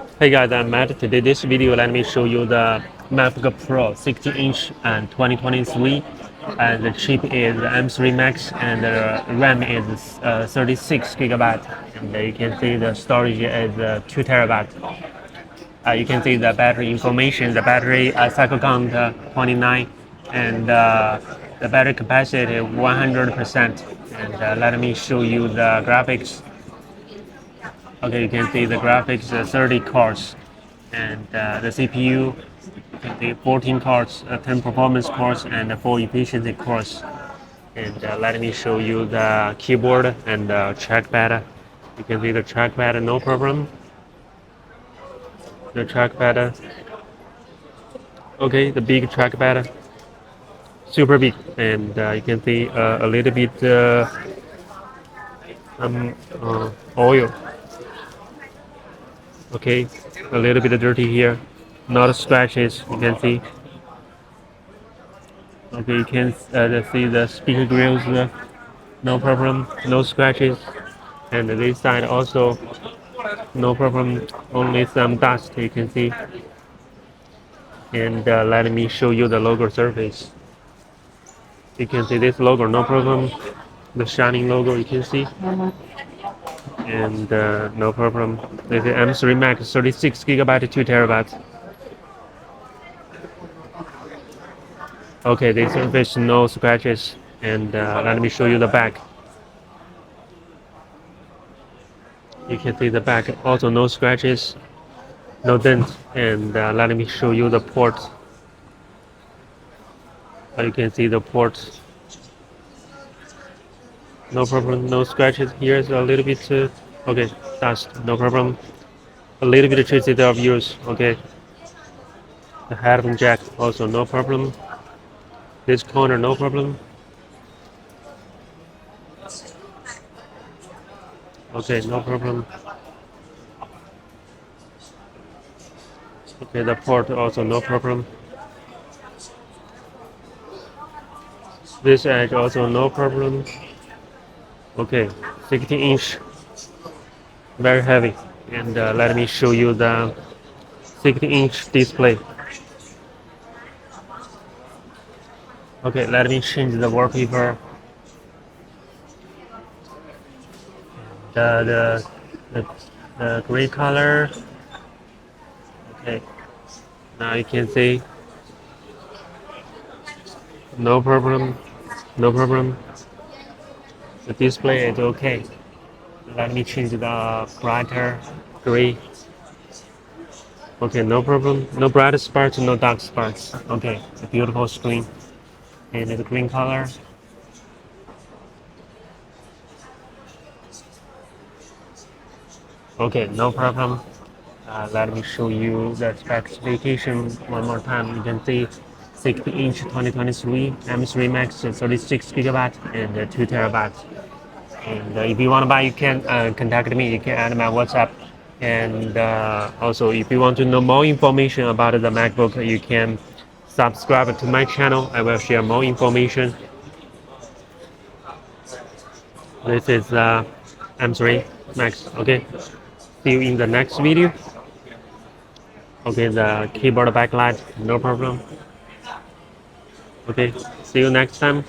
Hey guys, I'm Matt. Today this video let me show you the MacBook Pro 16-inch and 2023, and the chip is M3 Max and the RAM is 36 gigabyte, and you can see the storage is 2 terabyte. You can see the battery information, the battery cycle count 29, and the battery capacity 100%. And let me show you the graphics. Okay, you can see the graphics 30 cores, and the CPU, you can see 14 cores, 10 performance cores, and 4 efficiency cores. And let me show you the keyboard and the trackpad. You can see the trackpad, no problem. The trackpad, okay, the big trackpad, super big, and you can see a little bit oil. Okay, a little bit dirty here, not scratches. You can see. Okay, you can see the speaker grills, no problem, no scratches, and this side also no problem, only some dust you can see. And let me show you the logo surface. You can see this logo, no problem. The shining logo you can see, and no problem. This is M3 Max, 36 gigabyte, 2 terabytes. Okay, this surface no scratches, and let me show you the back. You can see the back also no scratches, no dents, and let me show you the ports. You can see the ports, no problem, no scratches. Here's a little bit okay, dust, no problem, a little bit of traces of use. Okay, the headphone jack also no problem, this corner no problem. Okay, no problem. Okay, the port also no problem. This edge also no problem. Okay, 16-inch, very heavy. And let me show you the 16-inch display. Okay, let me change the wallpaper. The the, the gray color. Okay, now you can see no problem, no problem. The display is okay. Let me change the brighter gray. Okay, no problem. No bright spots, no dark spots. Okay, a beautiful screen. And the green color. Okay, no problem. Let me show you the specification one more time. You can see 60-inch 2023 M3 Max 36 gigabyte and 2 terabytes. And if you want to buy, you can contact me. You can add my WhatsApp. And also, if you want to know more information about the MacBook, you can subscribe to my channel. I will share more information. This is M3 Max. Okay, see you in the next video. Okay, the keyboard backlight, no problem. Okay, see you next time.